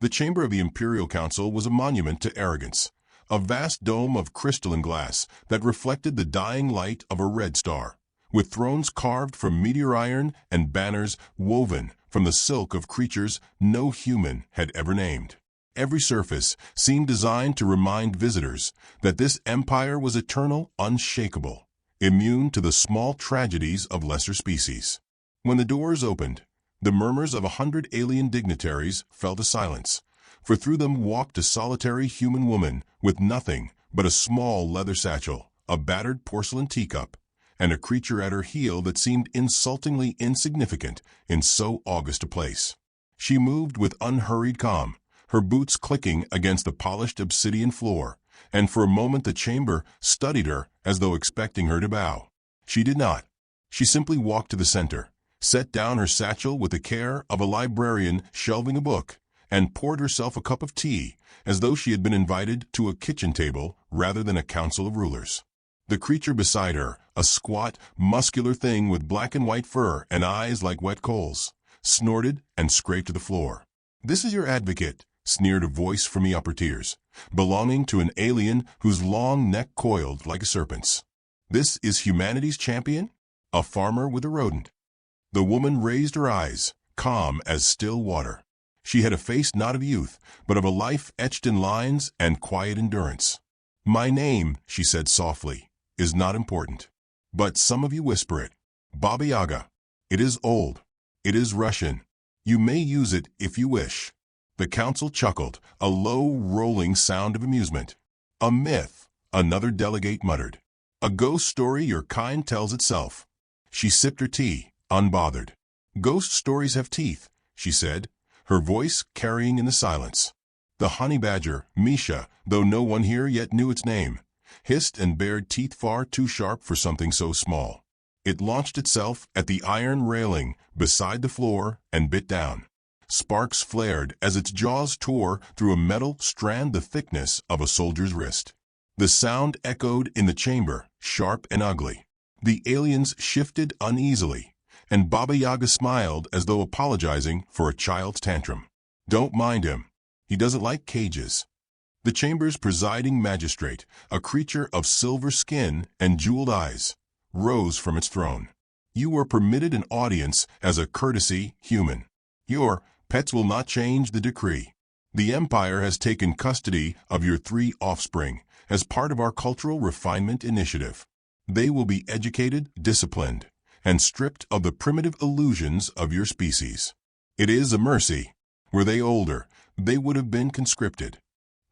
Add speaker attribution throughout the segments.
Speaker 1: The chamber of the Imperial Council was a monument to arrogance, a vast dome of crystalline glass that reflected the dying light of a red star, with thrones carved from meteor iron and banners woven from the silk of creatures no human had ever named. Every surface seemed designed to remind visitors that this empire was eternal, unshakable, immune to the small tragedies of lesser species. When the doors opened, the murmurs of 100 alien dignitaries fell to silence, for through them walked a solitary human woman with nothing but a small leather satchel, a battered porcelain teacup, and a creature at her heel that seemed insultingly insignificant in so august a place. She moved with unhurried calm, her boots clicking against the polished obsidian floor, and for a moment the chamber studied her as though expecting her to bow. She did not. She simply walked to the center, set down her satchel with the care of a librarian shelving a book, and poured herself a cup of tea as though she had been invited to a kitchen table rather than a council of rulers. The creature beside her, a squat, muscular thing with black and white fur and eyes like wet coals, snorted and scraped the floor. "This is your advocate," sneered a voice from the upper tiers, belonging to an alien whose long neck coiled like a serpent's. "This is humanity's champion? A farmer with a rodent." The woman raised her eyes, calm as still water. She had a face not of youth, but of a life etched in lines and quiet endurance. "My name," she said softly, "is not important. But some of you whisper it. Baba Yaga. It is old. It is Russian. You may use it if you wish." The council chuckled, a low, rolling sound of amusement. "A myth," another delegate muttered. "A ghost story your kind tells itself." She sipped her tea, unbothered. "Ghost stories have teeth," she said, her voice carrying in the silence. The honey badger, Misha, though no one here yet knew its name, hissed and bared teeth far too sharp for something so small. It launched itself at the iron railing beside the floor and bit down. Sparks flared as its jaws tore through a metal strand the thickness of a soldier's wrist. The sound echoed in the chamber, sharp and ugly. The aliens shifted uneasily, and Baba Yaga smiled as though apologizing for a child's tantrum. "Don't mind him. He doesn't like cages." The chamber's presiding magistrate, a creature of silver skin and jeweled eyes, rose from its throne. "You were permitted an audience as a courtesy, human. Your pets will not change the decree. The Empire has taken custody of your 3 offspring as part of our cultural refinement initiative. They will be educated, disciplined, and stripped of the primitive illusions of your species. It is a mercy. Were they older, they would have been conscripted."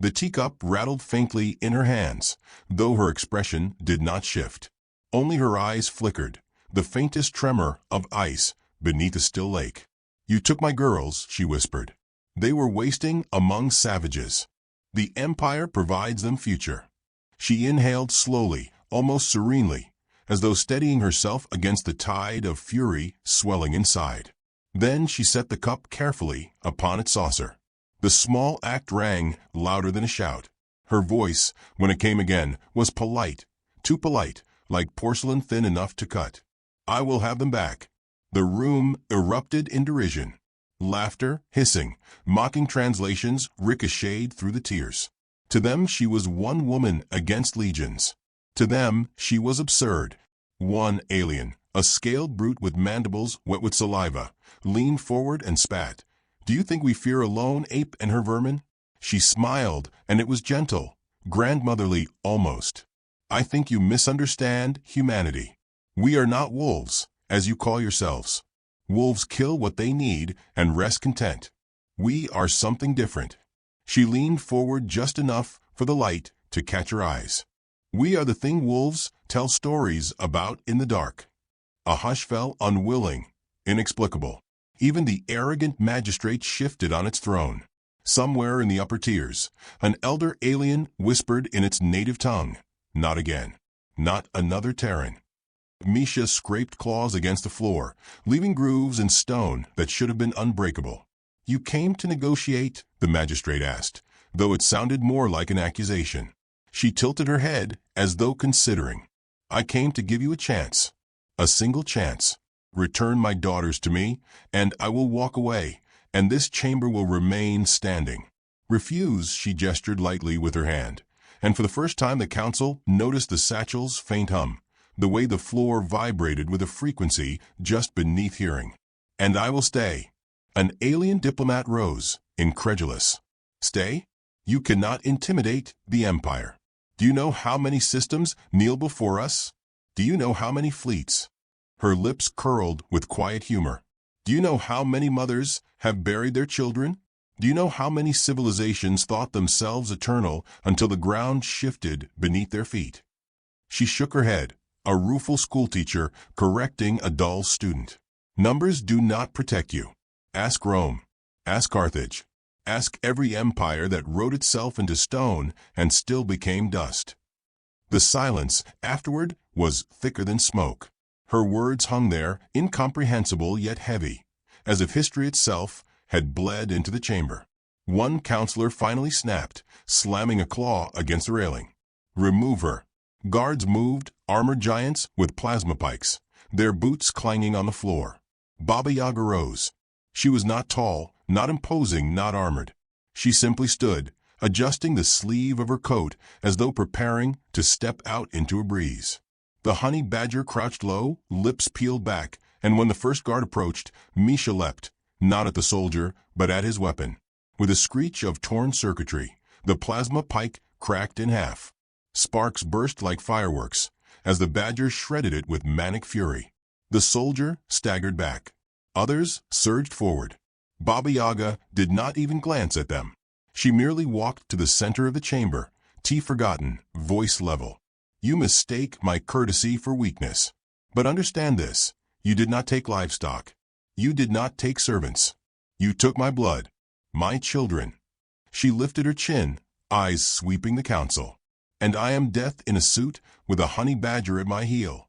Speaker 1: The teacup rattled faintly in her hands, though her expression did not shift. Only her eyes flickered, the faintest tremor of ice beneath a still lake. "You took my girls," she whispered. "They were wasting among savages. The Empire provides them future." She inhaled slowly, almost serenely, as though steadying herself against the tide of fury swelling inside. Then she set the cup carefully upon its saucer. The small act rang louder than a shout. Her voice, when it came again, was polite, too polite, like porcelain thin enough to cut. "I will have them back." The room erupted in derision. Laughter, hissing, mocking translations ricocheted through the tiers. To them she was one woman against legions. To them she was absurd. One alien, a scaled brute with mandibles wet with saliva, leaned forward and spat. "Do you think we fear a lone ape and her vermin?" She smiled, and it was gentle, grandmotherly almost. "I think you misunderstand humanity. We are not wolves, as you call yourselves. Wolves kill what they need and rest content. We are something different." She leaned forward just enough for the light to catch her eyes. "We are the thing wolves tell stories about in the dark." A hush fell, unwilling, inexplicable. Even the arrogant magistrate shifted on its throne. Somewhere in the upper tiers, an elder alien whispered in its native tongue, "Not again. Not another Terran." Misha scraped claws against the floor, leaving grooves in stone that should have been unbreakable. "You came to negotiate?" the magistrate asked, though it sounded more like an accusation. She tilted her head as though considering. "I came to give you a chance. A single chance. Return my daughters to me, and I will walk away, and this chamber will remain standing. Refuse, she gestured lightly with her hand, and for the first time the council noticed the satchel's faint hum, the way the floor vibrated with a frequency just beneath hearing. And I will stay. An alien diplomat rose, incredulous. Stay? You cannot intimidate the Empire. Do you know how many systems kneel before us? Do you know how many fleets? Her lips curled with quiet humor. Do you know how many mothers have buried their children? Do you know how many civilizations thought themselves eternal until the ground shifted beneath their feet? She shook her head, a rueful schoolteacher correcting a dull student. Numbers do not protect you. Ask Rome. Ask Carthage. Ask every empire that wrote itself into stone and still became dust. The silence afterward was thicker than smoke. Her words hung there, incomprehensible yet heavy, as if history itself had bled into the chamber. One counselor finally snapped, slamming a claw against the railing. Remove her. Guards moved, armored giants with plasma pikes, their boots clanging on the floor. Baba Yaga rose. She was not tall, not imposing, not armored. She simply stood, adjusting the sleeve of her coat as though preparing to step out into a breeze. The honey badger crouched low, lips peeled back, and when the first guard approached, Misha leapt, not at the soldier, but at his weapon. With a screech of torn circuitry, the plasma pike cracked in half. Sparks burst like fireworks, as the badger shredded it with manic fury. The soldier staggered back. Others surged forward. Baba Yaga did not even glance at them. She merely walked to the center of the chamber, tea forgotten, voice level. You mistake my courtesy for weakness. But understand this, you did not take livestock. You did not take servants. You took my blood, my children. She lifted her chin, eyes sweeping the council. And I am death in a suit with a honey badger at my heel.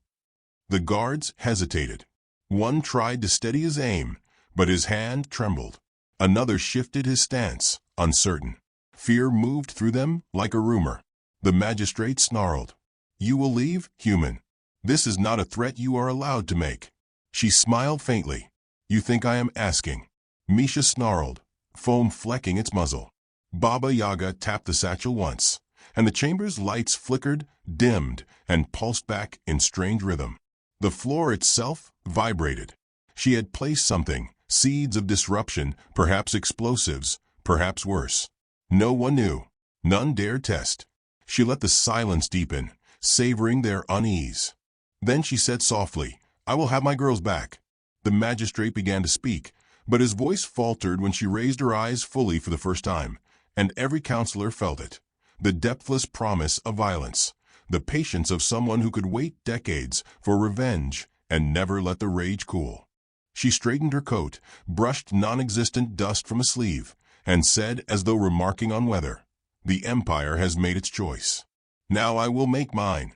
Speaker 1: The guards hesitated. One tried to steady his aim, but his hand trembled. Another shifted his stance, uncertain. Fear moved through them like a rumor. The magistrate snarled. You will leave, human. This is not a threat you are allowed to make. She smiled faintly. You think I am asking? Misha snarled, foam flecking its muzzle. Baba Yaga tapped the satchel once, and the chamber's lights flickered, dimmed, and pulsed back in strange rhythm. The floor itself vibrated. She had placed something, seeds of disruption, perhaps explosives, perhaps worse. No one knew. None dared test. She let the silence deepen, savoring their unease. Then she said softly, I will have my girls back. The magistrate began to speak, but his voice faltered when she raised her eyes fully for the first time, and every counselor felt it. The depthless promise of violence, the patience of someone who could wait decades for revenge and never let the rage cool. She straightened her coat, brushed non-existent dust from a sleeve, and said as though remarking on weather, The Empire has made its choice. Now I will make mine.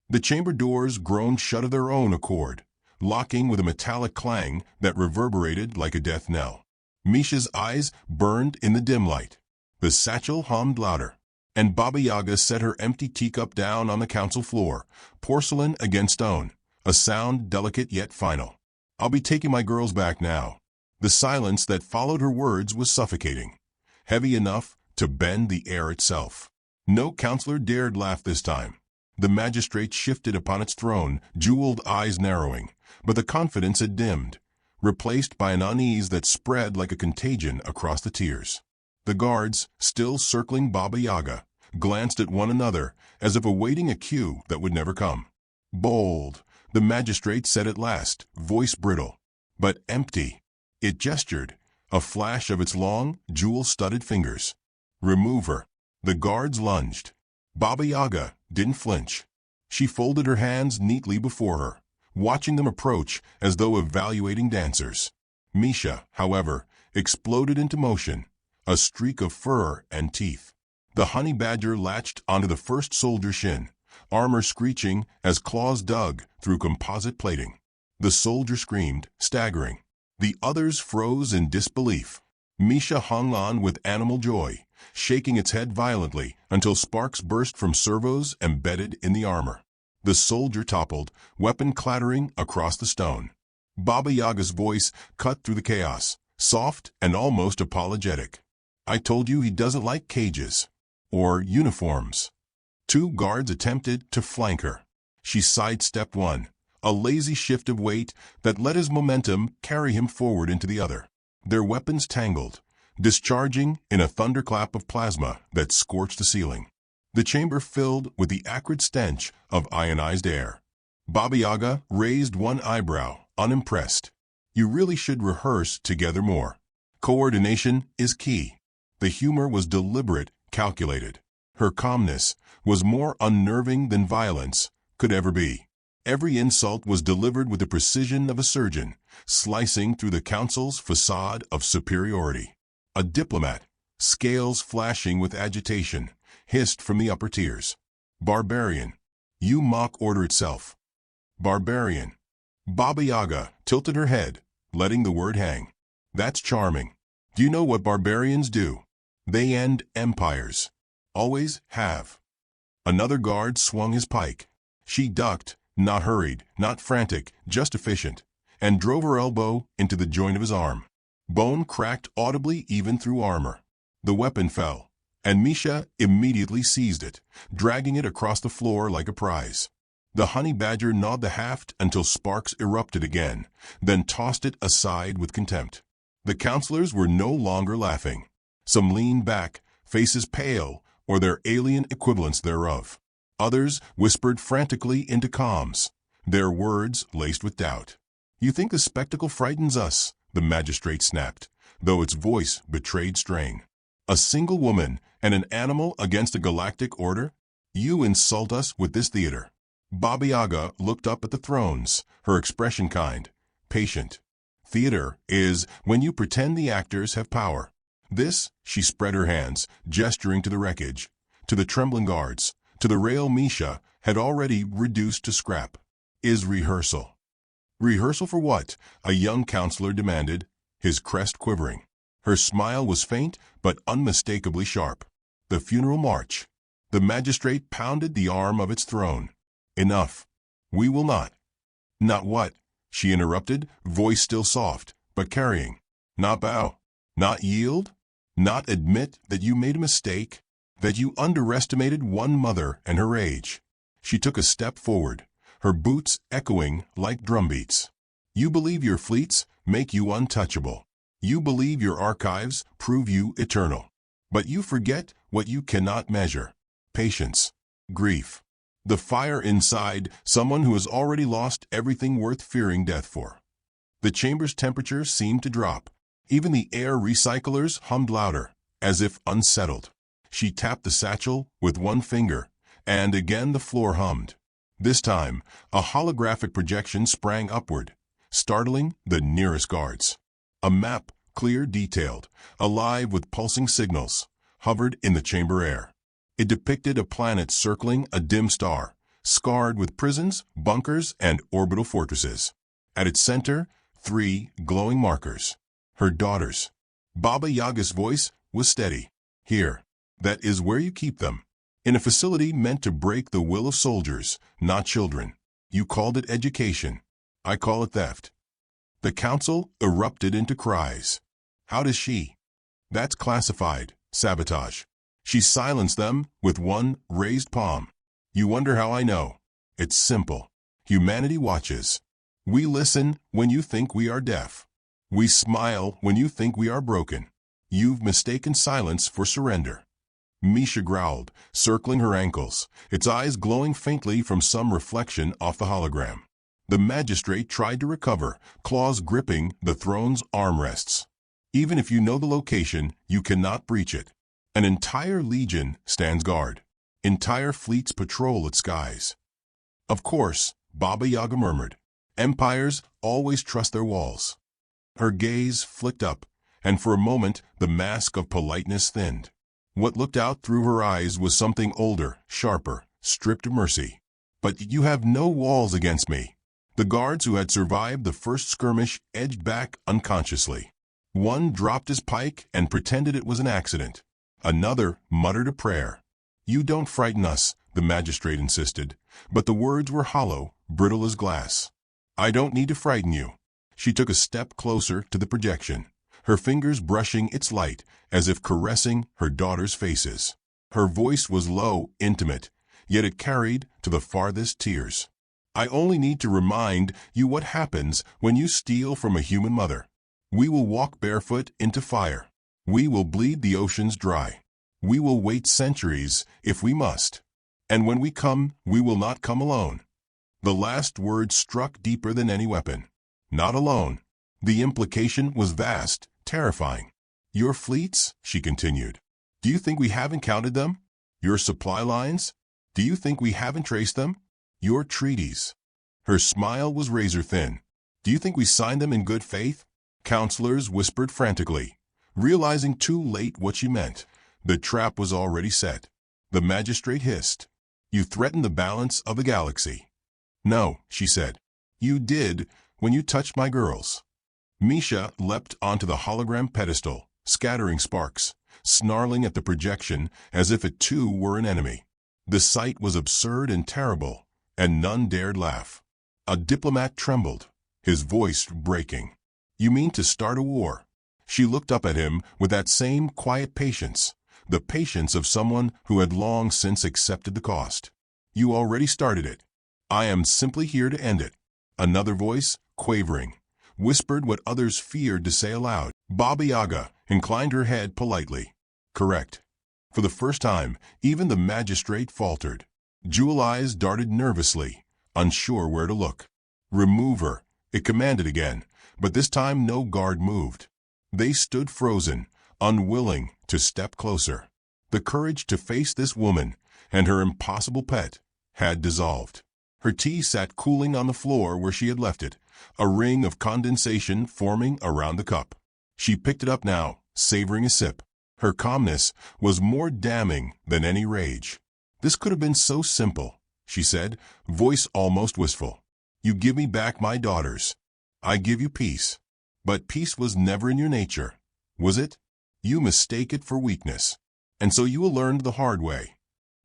Speaker 1: The chamber doors groaned shut of their own accord, locking with a metallic clang that reverberated like a death knell. Misha's eyes burned in the dim light. The satchel hummed louder, and Baba Yaga set her empty teacup down on the council floor, porcelain against stone, a sound delicate yet final. I'll be taking my girls back now. The silence that followed her words was suffocating, heavy enough to bend the air itself. No counselor dared laugh this time. The magistrate shifted upon its throne, jeweled eyes narrowing, but the confidence had dimmed, replaced by an unease that spread like a contagion across the tears. The guards, still circling Baba Yaga, glanced at one another as if awaiting a cue that would never come. Bold, the magistrate said at last, voice brittle, but empty. It gestured, a flash of its long, jewel-studded fingers. Remove her. The guards lunged. Baba Yaga didn't flinch. She folded her hands neatly before her, watching them approach as though evaluating dancers. Misha, however, exploded into motion, a streak of fur and teeth. The honey badger latched onto the first soldier's shin, armor screeching as claws dug through composite plating. The soldier screamed, staggering. The others froze in disbelief. Misha hung on with animal joy, shaking its head violently until sparks burst from servos embedded in the armor. The soldier toppled, weapon clattering across the stone. Baba Yaga's voice cut through the chaos, soft and almost apologetic. "I told you he doesn't like cages." Or uniforms. Two guards attempted to flank her. She sidestepped one, a lazy shift of weight that let his momentum carry him forward into the other. Their weapons tangled, discharging in a thunderclap of plasma that scorched the ceiling. The chamber filled with the acrid stench of ionized air. Baba Yaga raised one eyebrow, unimpressed. "You really should rehearse together more. Coordination is key." The humor was deliberate, calculated. Her calmness was more unnerving than violence could ever be. Every insult was delivered with the precision of a surgeon, slicing through the council's facade of superiority. A diplomat, scales flashing with agitation, hissed from the upper tiers. "Barbarian, you mock order itself." "Barbarian." Baba Yaga tilted her head, letting the word hang. "That's charming. Do you know what barbarians do? They end empires. Always have." Another guard swung his pike. She ducked, not hurried, not frantic, just efficient, and drove her elbow into the joint of his arm. Bone cracked audibly even through armor. The weapon fell, and Misha immediately seized it, dragging it across the floor like a prize. The honey badger gnawed the haft until sparks erupted again, then tossed it aside with contempt. The counselors were no longer laughing. Some leaned back, faces pale, or their alien equivalents thereof. Others whispered frantically into comms, their words laced with doubt. "You think the spectacle frightens us," the magistrate snapped, though its voice betrayed strain. "A single woman and an animal against a galactic order? You insult us with this theater." Baba Yaga looked up at the thrones, her expression kind, patient. "Theater is when you pretend the actors have power. This," she spread her hands, gesturing to the wreckage, to the trembling guards, to the rail Misha had already reduced to scrap, "is rehearsal." "Rehearsal for what?" a young counselor demanded, his crest quivering. Her smile was faint but unmistakably sharp. "The funeral march." The magistrate pounded the arm of its throne. "Enough. We will not." "Not what?" she interrupted, voice still soft, but carrying. "Not bow. Not yield? Not admit that you made a mistake? That you underestimated one mother and her age?" She took a step forward, her boots echoing like drumbeats. "You believe your fleets make you untouchable. You believe your archives prove you eternal. But you forget what you cannot measure. Patience. Grief. The fire inside someone who has already lost everything worth fearing death for." The chamber's temperature seemed to drop. Even the air recyclers hummed louder, as if unsettled. She tapped the satchel with one finger, and again the floor hummed. This time, a holographic projection sprang upward, startling the nearest guards. A map, clear, detailed, alive with pulsing signals, hovered in the chamber air. It depicted a planet circling a dim star, scarred with prisons, bunkers, and orbital fortresses. At its center, 3 glowing markers. Her daughters. Baba Yaga's voice was steady. "Here. That is where you keep them. In a facility meant to break the will of soldiers, not children. You called it education. I call it theft." The council erupted into cries. "How does she?" "That's classified. Sabotage." She silenced them with one raised palm. "You wonder how I know? It's simple. Humanity watches. We listen when you think we are deaf. We smile when you think we are broken. You've mistaken silence for surrender." Misha growled, circling her ankles, its eyes glowing faintly from some reflection off the hologram. The magistrate tried to recover, claws gripping the throne's armrests. "Even if you know the location, you cannot breach it. An entire legion stands guard. Entire fleets patrol its skies." "Of course," Baba Yaga murmured. "Empires always trust their walls." Her gaze flicked up, and for a moment the mask of politeness thinned. What looked out through her eyes was something older, sharper, stripped of mercy. "But you have no walls against me." The guards who had survived the first skirmish edged back unconsciously. One dropped his pike and pretended it was an accident. Another muttered a prayer. "You don't frighten us," the magistrate insisted, but the words were hollow, brittle as glass. "I don't need to frighten you." She took a step closer to the projection, her fingers brushing its light as if caressing her daughter's faces. Her voice was low, intimate, yet it carried to the farthest tears. I only need to remind you what happens when you steal from a human mother. We will walk barefoot into fire. We will bleed the oceans dry. We will wait centuries if we must. And when we come, we will not come alone. The last word struck deeper than any weapon. Not alone. The implication was vast, terrifying. Your fleets, she continued. Do you think we haven't counted them? Your supply lines? Do you think we haven't traced them? Your treaties. Her smile was razor thin. Do you think we signed them in good faith? Counselors whispered frantically, realizing too late what she meant. The trap was already set. The magistrate hissed. You threatened the balance of the galaxy. No, she said. You did when you touched my girls. Misha leapt onto the hologram pedestal, scattering sparks, snarling at the projection as if it too were an enemy. The sight was absurd and terrible, and none dared laugh. A diplomat trembled, his voice breaking. You mean to start a war? She looked up at him with that same quiet patience, the patience of someone who had long since accepted the cost. You already started it. I am simply here to end it. Another voice, quavering, whispered what others feared to say aloud. Baba Yaga inclined her head politely. Correct. For the first time, even the magistrate faltered. Jewel eyes darted nervously, unsure where to look. Remove her, it commanded again, but this time no guard moved. They stood frozen, unwilling to step closer. The courage to face this woman and her impossible pet had dissolved. Her tea sat cooling on the floor where she had left it, a ring of condensation forming around the cup. She picked it up now, savoring a sip. Her calmness was more damning than any rage. This could have been so simple, she said, voice almost wistful. You give me back my daughters. I give you peace. But peace was never in your nature, was it? You mistake it for weakness. And so you learned the hard way.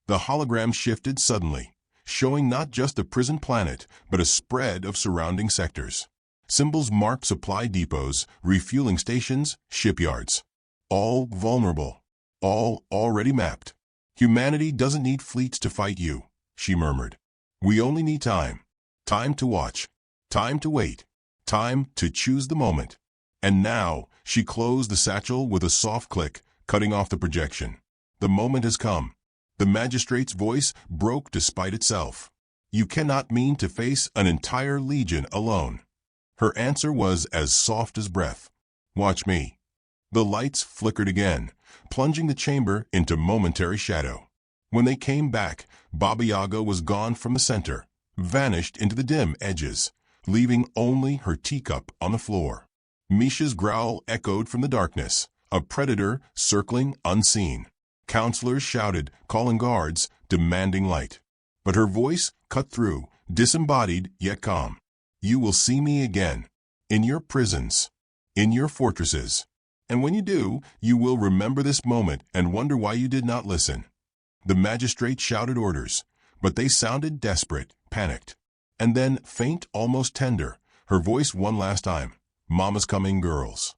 Speaker 1: The hologram shifted suddenly, showing not just a prison planet, but a spread of surrounding sectors. Symbols mark supply depots, refueling stations, shipyards. All vulnerable. All already mapped. Humanity doesn't need fleets to fight you, she murmured. We only need time. Time to watch. Time to wait. Time to choose the moment. And now, she closed the satchel with a soft click, cutting off the projection. The moment has come. The magistrate's voice broke despite itself. You cannot mean to face an entire legion alone. Her answer was as soft as breath. Watch me. The lights flickered again, plunging the chamber into momentary shadow. When they came back, Baba Yaga was gone from the center, vanished into the dim edges, leaving only her teacup on the floor. Misha's growl echoed from the darkness, a predator circling unseen. Counselors shouted, calling guards, demanding light. But her voice cut through, disembodied yet calm. You will see me again, in your prisons, in your fortresses. And when you do, you will remember this moment and wonder why you did not listen. The magistrate shouted orders, but they sounded desperate, panicked. And then, faint, almost tender, her voice one last time. Mama's coming, girls.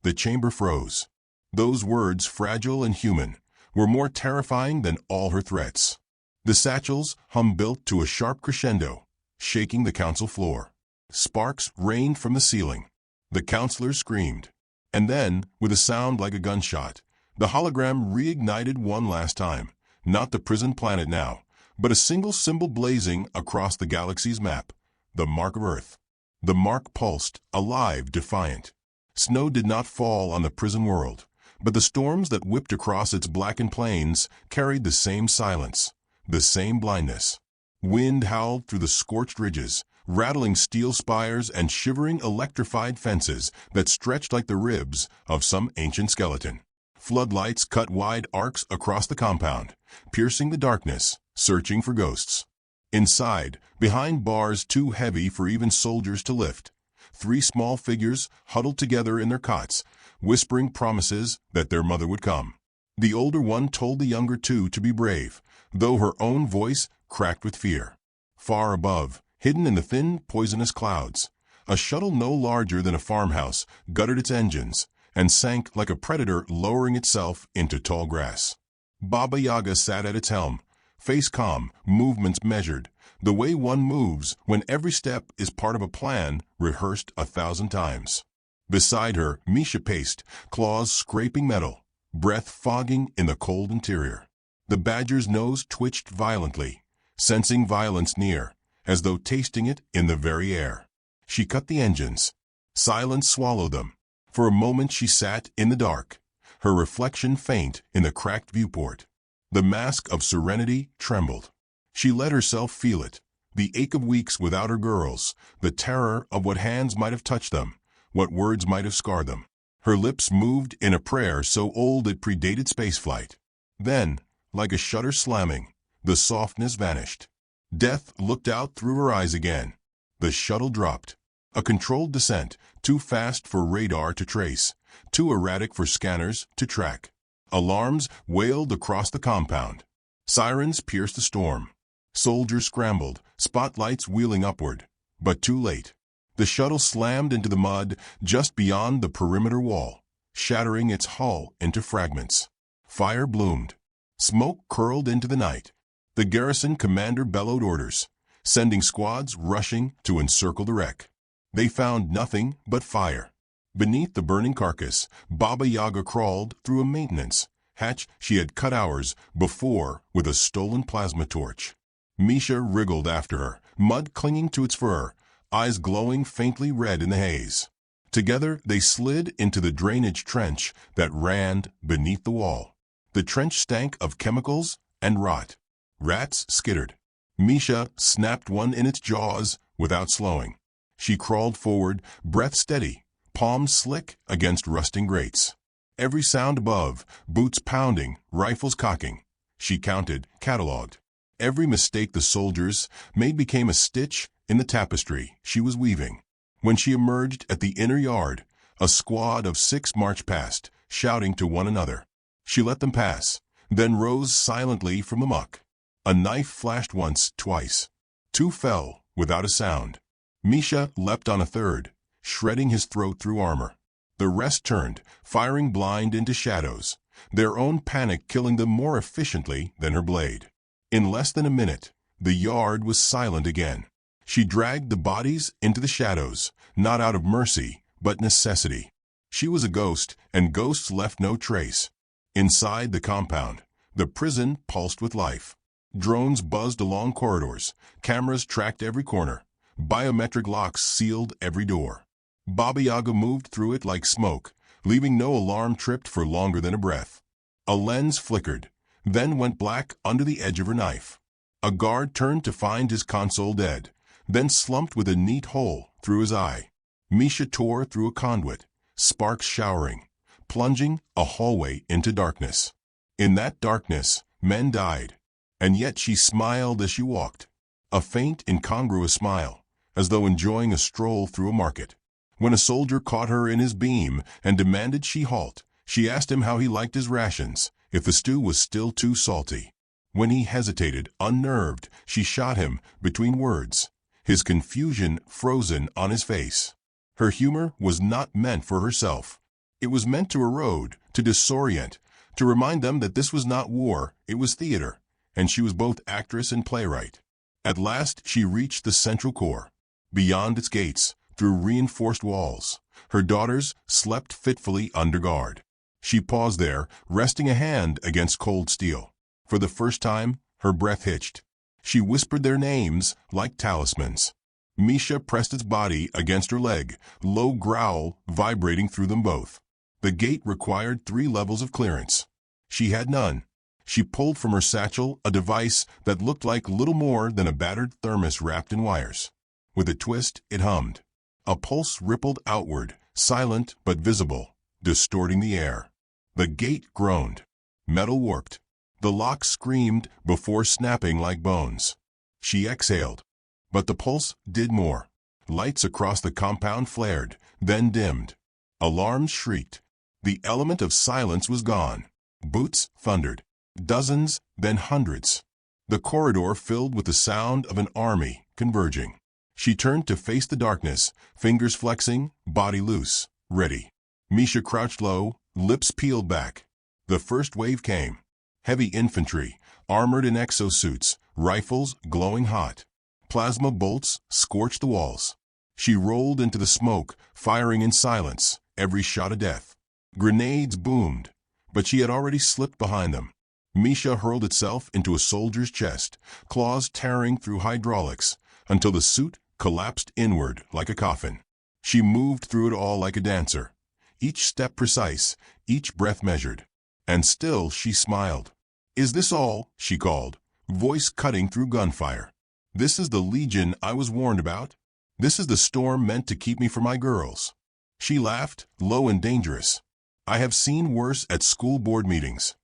Speaker 1: The chamber froze. Those words, fragile and human, were more terrifying than all her threats. The satchel's hum built to a sharp crescendo, shaking the council floor. Sparks rained from the ceiling. The counselors screamed. And then, with a sound like a gunshot, the hologram reignited one last time. Not the prison planet now, but a single symbol blazing across the galaxy's map. The mark of Earth. The mark pulsed, alive, defiant. Snow did not fall on the prison world, but the storms that whipped across its blackened plains carried the same silence, the same blindness. Wind howled through the scorched ridges, rattling steel spires and shivering electrified fences that stretched like the ribs of some ancient skeleton. Floodlights cut wide arcs across the compound, piercing the darkness, searching for ghosts. Inside, behind bars too heavy for even soldiers to lift, 3 small figures huddled together in their cots, whispering promises that their mother would come. The older one told the younger 2 to be brave, though her own voice cracked with fear. Far above, hidden in the thin, poisonous clouds, a shuttle no larger than a farmhouse guttered its engines, and sank like a predator lowering itself into tall grass. Baba Yaga sat at its helm, face calm, movements measured, the way one moves when every step is part of a plan rehearsed 1,000 times. Beside her, Misha paced, claws scraping metal, breath fogging in the cold interior. The badger's nose twitched violently, sensing violence near, as though tasting it in the very air. She cut the engines. Silence swallowed them. For a moment she sat in the dark, her reflection faint in the cracked viewport. The mask of serenity trembled. She let herself feel it, the ache of weeks without her girls, the terror of what hands might have touched them, what words might have scarred them. Her lips moved in a prayer so old it predated spaceflight. Then, like a shutter slamming, the softness vanished. Death looked out through her eyes again. The shuttle dropped. A controlled descent, too fast for radar to trace, too erratic for scanners to track. Alarms wailed across the compound. Sirens pierced the storm. Soldiers scrambled, spotlights wheeling upward. But too late. The shuttle slammed into the mud just beyond the perimeter wall, shattering its hull into fragments. Fire bloomed. Smoke curled into the night. The garrison commander bellowed orders, sending squads rushing to encircle the wreck. They found nothing but fire. Beneath the burning carcass, Baba Yaga crawled through a maintenance hatch she had cut hours before with a stolen plasma torch. Misha wriggled after her, mud clinging to its fur, eyes glowing faintly red in the haze. Together they slid into the drainage trench that ran beneath the wall. The trench stank of chemicals and rot. Rats skittered. Misha snapped one in its jaws without slowing. She crawled forward, breath steady, palms slick against rusting grates. Every sound above, boots pounding, rifles cocking. She counted, catalogued. Every mistake the soldiers made became a stitch in the tapestry she was weaving. When she emerged at the inner yard, a squad of 6 marched past, shouting to one another. She let them pass, then rose silently from the muck. A knife flashed once, twice. 2 fell, without a sound. Misha leapt on a third, shredding his throat through armor. The rest turned, firing blind into shadows, their own panic killing them more efficiently than her blade. In less than a minute, the yard was silent again. She dragged the bodies into the shadows, not out of mercy, but necessity. She was a ghost, and ghosts left no trace. Inside the compound, the prison pulsed with life. Drones buzzed along corridors, cameras tracked every corner, biometric locks sealed every door. Baba Yaga moved through it like smoke, leaving no alarm tripped for longer than a breath. A lens flickered, then went black under the edge of her knife. A guard turned to find his console dead, then slumped with a neat hole through his eye. Misha tore through a conduit, sparks showering, plunging a hallway into darkness. In that darkness, men died, and yet she smiled as she walked. A faint, incongruous smile, as though enjoying a stroll through a market. When a soldier caught her in his beam and demanded she halt, she asked him how he liked his rations, if the stew was still too salty. When he hesitated, unnerved, she shot him between words, his confusion frozen on his face. Her humor was not meant for herself. It was meant to erode, to disorient, to remind them that this was not war, it was theater, and she was both actress and playwright. At last she reached the central core. Beyond its gates, through reinforced walls, her daughters slept fitfully under guard. She paused there, resting a hand against cold steel. For the first time, her breath hitched. She whispered their names like talismans. Misha pressed its body against her leg, low growl vibrating through them both. The gate required 3 levels of clearance. She had none. She pulled from her satchel a device that looked like little more than a battered thermos wrapped in wires. With a twist, it hummed. A pulse rippled outward, silent but visible, distorting the air. The gate groaned. Metal warped. The lock screamed before snapping like bones. She exhaled. But the pulse did more. Lights across the compound flared, then dimmed. Alarms shrieked. The element of silence was gone. Boots thundered. Dozens, then hundreds. The corridor filled with the sound of an army converging. She turned to face the darkness, fingers flexing, body loose, ready. Misha crouched low, lips peeled back. The first wave came. Heavy infantry, armored in exosuits, rifles glowing hot. Plasma bolts scorched the walls. She rolled into the smoke, firing in silence, every shot a death. Grenades boomed, but she had already slipped behind them. Misha hurled itself into a soldier's chest, claws tearing through hydraulics, until the suit collapsed inward like a coffin. She moved through it all like a dancer, each step precise, each breath measured. And still she smiled. "Is this all?" she called, voice cutting through gunfire. "This is the legion I was warned about? This is the storm meant to keep me from my girls?" She laughed, low and dangerous. "I have seen worse at school board meetings."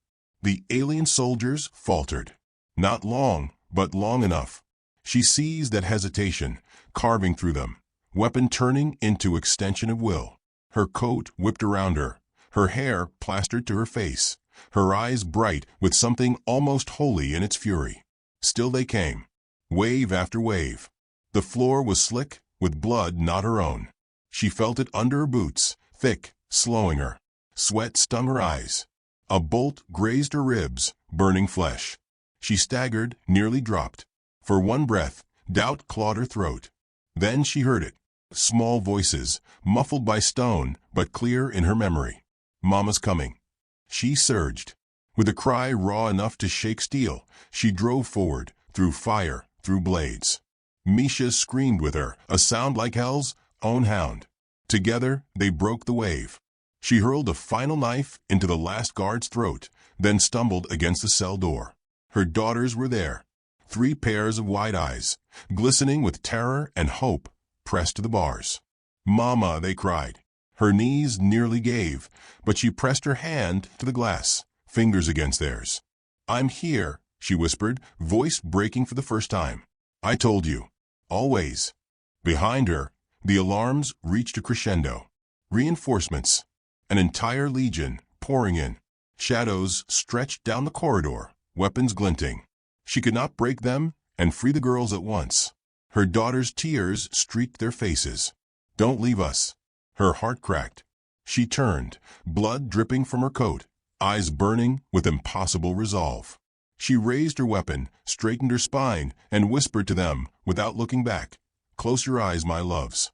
Speaker 1: The alien soldiers faltered. Not long, but long enough. She seized at hesitation, carving through them, weapon turning into extension of will. Her coat whipped around her, her hair plastered to her face, her eyes bright with something almost holy in its fury. Still they came, wave after wave. The floor was slick with blood not her own. She felt it under her boots, thick, slowing her. Sweat stung her eyes. A bolt grazed her ribs, burning flesh. She staggered, nearly dropped. For one breath, doubt clawed her throat. Then she heard it. Small voices, muffled by stone, but clear in her memory. "Mama's coming." She surged. With a cry raw enough to shake steel, she drove forward, through fire, through blades. Misha screamed with her, a sound like hell's own hound. Together, they broke the wave. She hurled a final knife into the last guard's throat, then stumbled against the cell door. Her daughters were there. 3 pairs of wide eyes, glistening with terror and hope, pressed to the bars. "Mama," they cried. Her knees nearly gave, but she pressed her hand to the glass, fingers against theirs. "I'm here," she whispered, voice breaking for the first time. "I told you. Always." Behind her, the alarms reached a crescendo. Reinforcements. An entire legion pouring in. Shadows stretched down the corridor, weapons glinting. She could not break them and free the girls at once. Her daughters' tears streaked their faces. "Don't leave us." Her heart cracked. She turned, blood dripping from her coat, eyes burning with impossible resolve. She raised her weapon, straightened her spine, and whispered to them, without looking back, "Close your eyes, my loves."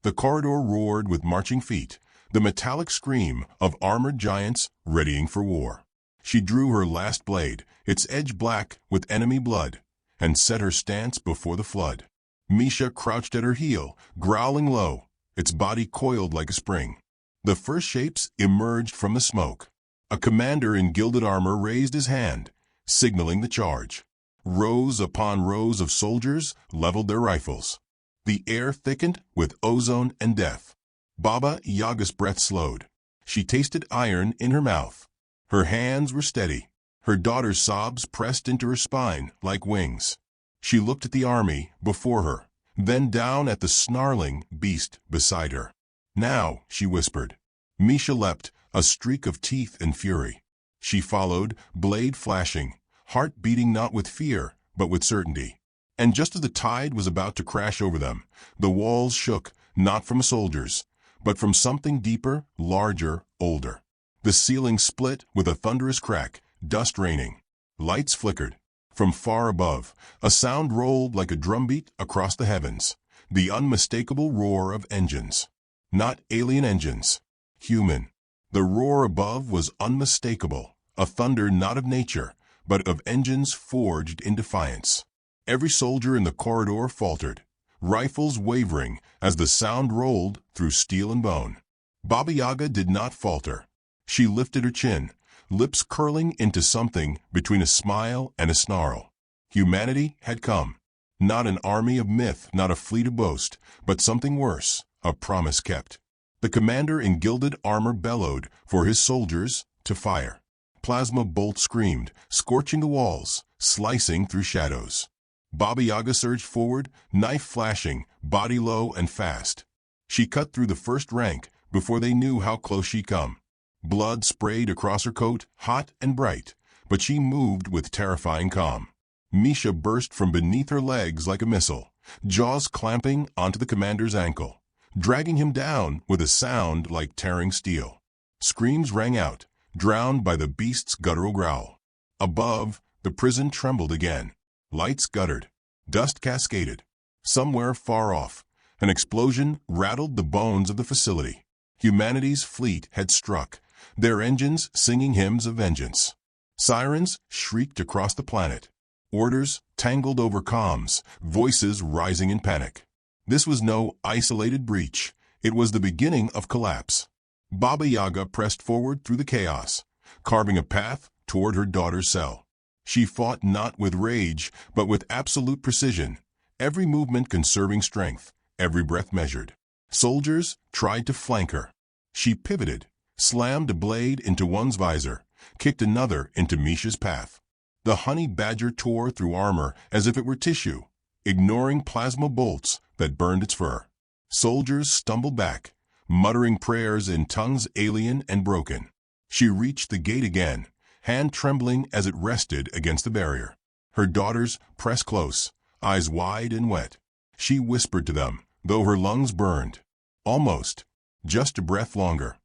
Speaker 1: The corridor roared with marching feet, the metallic scream of armored giants readying for war. She drew her last blade, its edge black with enemy blood, and set her stance before the flood. Misha crouched at her heel, growling low, its body coiled like a spring. The first shapes emerged from the smoke. A commander in gilded armor raised his hand, signaling the charge. Rows upon rows of soldiers leveled their rifles. The air thickened with ozone and death. Baba Yaga's breath slowed. She tasted iron in her mouth. Her hands were steady. Her daughter's sobs pressed into her spine like wings. She looked at the army before her, then down at the snarling beast beside her. "Now," she whispered. Misha leapt, a streak of teeth and fury. She followed, blade flashing, heart beating not with fear, but with certainty. And just as the tide was about to crash over them, the walls shook, not from soldiers, but from something deeper, larger, older. The ceiling split with a thunderous crack, dust raining. Lights flickered. From far above, a sound rolled like a drumbeat across the heavens, the unmistakable roar of engines. Not alien engines, human. The roar above was unmistakable, a thunder not of nature, but of engines forged in defiance. Every soldier in the corridor faltered, rifles wavering as the sound rolled through steel and bone. Baba Yaga did not falter. She lifted her chin, lips curling into something between a smile and a snarl. Humanity had come. Not an army of myth, not a fleet of boast, but something worse, a promise kept. The commander in gilded armor bellowed for his soldiers to fire. Plasma bolts screamed, scorching the walls, slicing through shadows. Baba Yaga surged forward, knife flashing, body low and fast. She cut through the first rank before they knew how close she'd come. Blood sprayed across her coat, hot and bright, but she moved with terrifying calm. Misha burst from beneath her legs like a missile, jaws clamping onto the commander's ankle. dragging him down with a sound like tearing steel. Screams rang out, drowned by the beast's guttural growl. Above, the prison trembled again. Lights guttered. Dust cascaded. Somewhere far off, an explosion rattled the bones of the facility. Humanity's fleet had struck, their engines singing hymns of vengeance. Sirens shrieked across the planet. Orders tangled over comms, voices rising in panic. This was no isolated breach. It was the beginning of collapse. Baba Yaga pressed forward through the chaos, carving a path toward her daughter's cell. She fought not with rage, but with absolute precision, every movement conserving strength, every breath measured. Soldiers tried to flank her. She pivoted, slammed a blade into one's visor, kicked another into Misha's path. The honey badger tore through armor as if it were tissue, ignoring plasma bolts that burned its fur. Soldiers stumbled back, muttering prayers in tongues alien and broken. She reached the gate again, hand trembling as it rested against the barrier. Her daughters pressed close, eyes wide and wet. She whispered to them, though her lungs burned. Almost. Just a breath longer.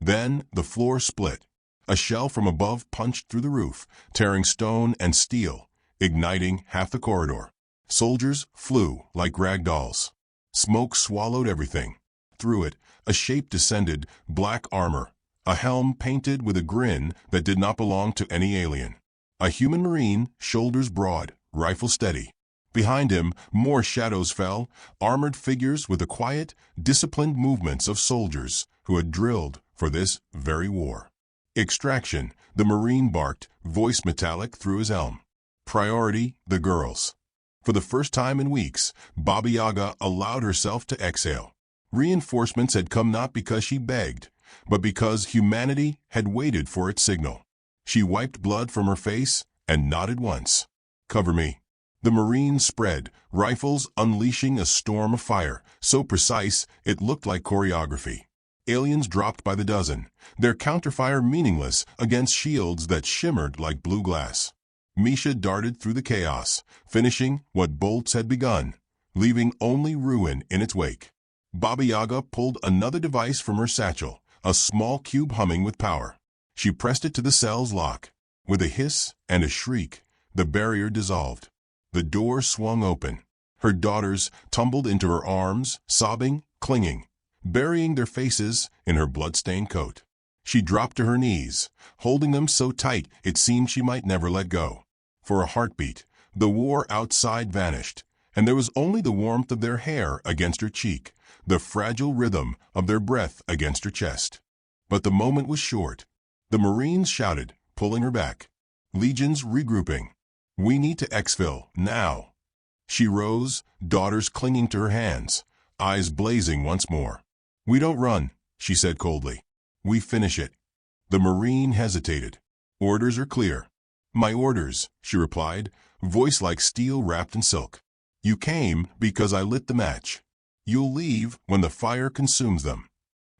Speaker 1: Then the floor split. A shell from above punched through the roof, tearing stone and steel, igniting half the corridor. Soldiers flew like rag dolls. Smoke swallowed everything. Through it, a shape descended, black armor, a helm painted with a grin that did not belong to any alien. A human marine, shoulders broad, rifle steady. Behind him, more shadows fell, armored figures with the quiet, disciplined movements of soldiers who had drilled for this very war. Extraction, the marine barked, voice metallic through his helm. Priority, the girls. For the first time in weeks, Baba Yaga allowed herself to exhale. Reinforcements had come not because she begged, but because humanity had waited for its signal. She wiped blood from her face and nodded once. "Cover me." The Marines spread, rifles unleashing a storm of fire, so precise it looked like choreography. Aliens dropped by the dozen, their counterfire meaningless against shields that shimmered like blue glass. Misha darted through the chaos, finishing what bolts had begun, leaving only ruin in its wake. Baba Yaga pulled another device from her satchel, a small cube humming with power. She pressed it to the cell's lock. With a hiss and a shriek, the barrier dissolved. The door swung open. Her daughters tumbled into her arms, sobbing, clinging, burying their faces in her blood-stained coat. She dropped to her knees, holding them so tight it seemed she might never let go. For a heartbeat, the war outside vanished, and there was only the warmth of their hair against her cheek, the fragile rhythm of their breath against her chest. But the moment was short. The Marines shouted, pulling her back. Legions regrouping. "We need to exfil, now." She rose, daughters clinging to her hands, eyes blazing once more. "We don't run," she said coldly. "We finish it." The Marine hesitated. "Orders are clear." "My orders," she replied, voice like steel wrapped in silk. "You came because I lit the match. You'll leave when the fire consumes them."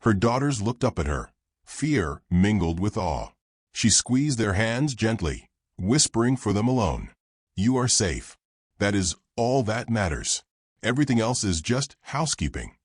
Speaker 1: Her daughters looked up at her, fear mingled with awe. She squeezed their hands gently, whispering for them alone. "You are safe. That is all that matters. Everything else is just housekeeping."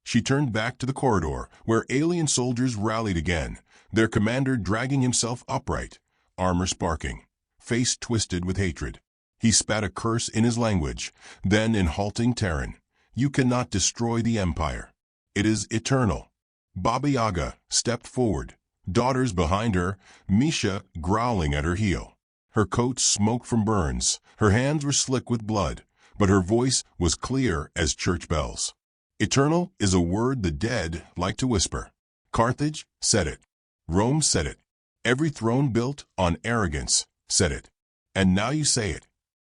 Speaker 1: She turned back to the corridor, where alien soldiers rallied again, their commander dragging himself upright, armor sparking, face twisted with hatred. He spat a curse in his language, then in halting Terran, "You cannot destroy the Empire. It is eternal." Baba Yaga stepped forward, daughters behind her, Misha growling at her heel. Her coat smoked from burns, her hands were slick with blood, but her voice was clear as church bells. "Eternal is a word the dead like to whisper. Carthage said it. Rome said it. Every throne built on arrogance said it. And now you say it."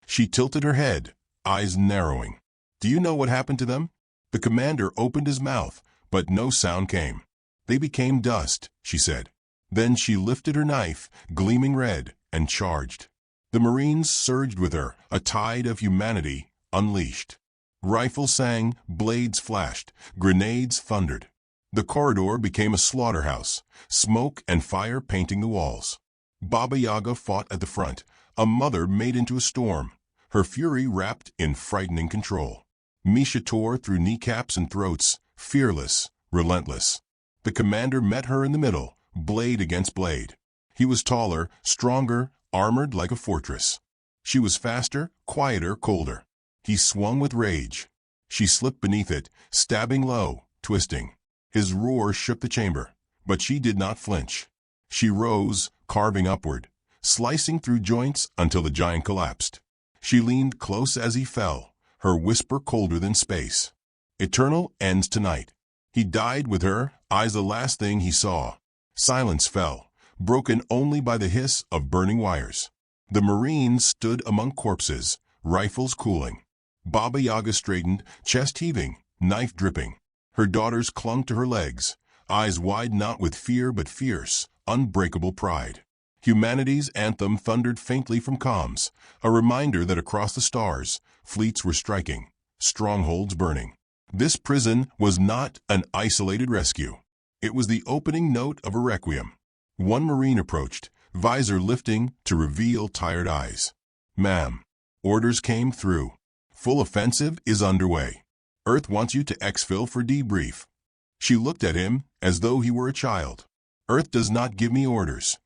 Speaker 1: She tilted her head, eyes narrowing. "Do you know what happened to them?" The commander opened his mouth, but no sound came. "They became dust," she said. Then she lifted her knife, gleaming red, and charged. The Marines surged with her, a tide of humanity unleashed. Rifles sang, blades flashed, grenades thundered. The corridor became a slaughterhouse, smoke and fire painting the walls. Baba Yaga fought at the front, a mother made into a storm, her fury wrapped in frightening control. Misha tore through kneecaps and throats, fearless, relentless. The commander met her in the middle, blade against blade. He was taller, stronger, armored like a fortress. She was faster, quieter, colder. He swung with rage. She slipped beneath it, stabbing low, twisting. His roar shook the chamber, but she did not flinch. She rose, carving upward, slicing through joints until the giant collapsed. She leaned close as he fell, her whisper colder than space. Eternal ends tonight. He died with her, eyes the last thing he saw. Silence fell, broken only by the hiss of burning wires. The Marines stood among corpses, rifles cooling. Baba Yaga straightened, chest heaving, knife dripping. Her daughters clung to her legs, eyes wide not with fear but fierce, unbreakable pride. Humanity's anthem thundered faintly from comms, a reminder that across the stars, fleets were striking, strongholds burning. This prison was not an isolated rescue. It was the opening note of a requiem. One Marine approached, visor lifting to reveal tired eyes. "Ma'am." Orders came through. "Full offensive is underway. Earth wants you to exfil for debrief." She looked at him as though he were a child. "Earth does not give me orders."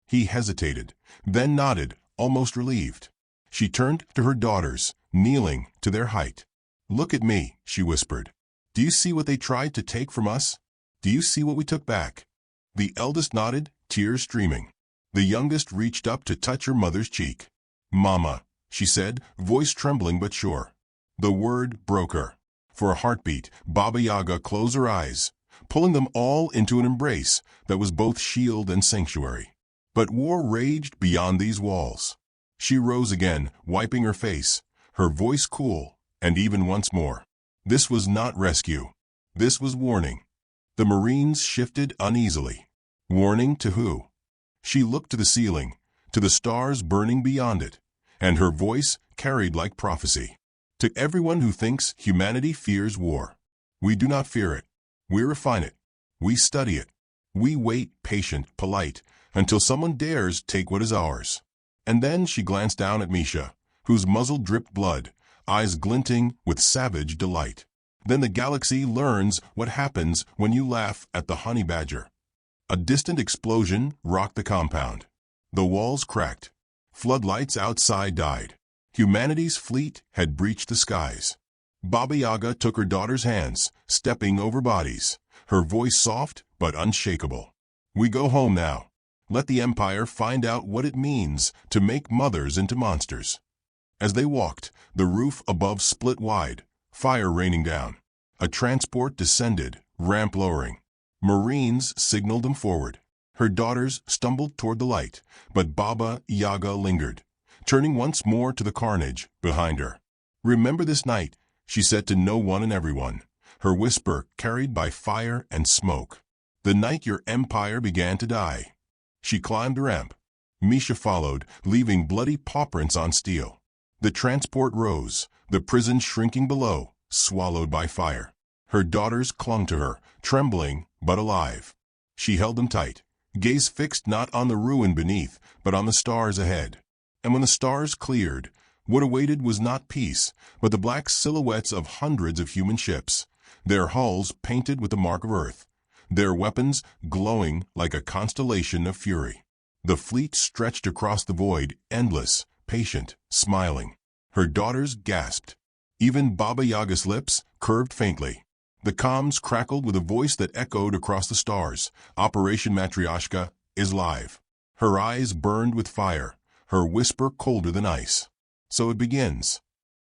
Speaker 1: He hesitated, then nodded, almost relieved. She turned to her daughters, kneeling to their height. "Look at me," she whispered. "Do you see what they tried to take from us? Do you see what we took back?" The eldest nodded, tears streaming. The youngest reached up to touch her mother's cheek. "Mama," she said, voice trembling but sure. The word broke her. For a heartbeat, Baba Yaga closed her eyes, pulling them all into an embrace that was both shield and sanctuary. But war raged beyond these walls. She rose again, wiping her face, her voice cool, and even once more. This was not rescue. This was warning. The Marines shifted uneasily. Warning to who? She looked to the ceiling, to the stars burning beyond it, and her voice carried like prophecy. To everyone who thinks humanity fears war, we do not fear it. We refine it. We study it. We wait, patient, polite, until someone dares take what is ours. And then she glanced down at Misha, whose muzzle dripped blood, eyes glinting with savage delight. Then the galaxy learns what happens when you laugh at the honey badger. A distant explosion rocked the compound. The walls cracked. Floodlights outside died. Humanity's fleet had breached the skies. Baba Yaga took her daughter's hands, stepping over bodies, her voice soft but unshakable. "We go home now. Let the Empire find out what it means to make mothers into monsters." As they walked, the roof above split wide, fire raining down. A transport descended, ramp lowering. Marines signaled them forward. Her daughters stumbled toward the light, but Baba Yaga lingered, turning once more to the carnage behind her. "Remember this night," she said to no one and everyone, her whisper carried by fire and smoke. "The night your empire began to die." She climbed the ramp. Misha followed, leaving bloody paw prints on steel. The transport rose, the prison shrinking below, swallowed by fire. Her daughters clung to her, trembling but alive. She held them tight, gaze fixed not on the ruin beneath, but on the stars ahead. And when the stars cleared, what awaited was not peace, but the black silhouettes of hundreds of human ships, their hulls painted with the mark of Earth, their weapons glowing like a constellation of fury. The fleet stretched across the void, endless, patient, smiling. Her daughters gasped. Even Baba Yaga's lips curved faintly. The comms crackled with a voice that echoed across the stars. "Operation Matryoshka is live." Her eyes burned with fire, her whisper colder than ice. "So it begins."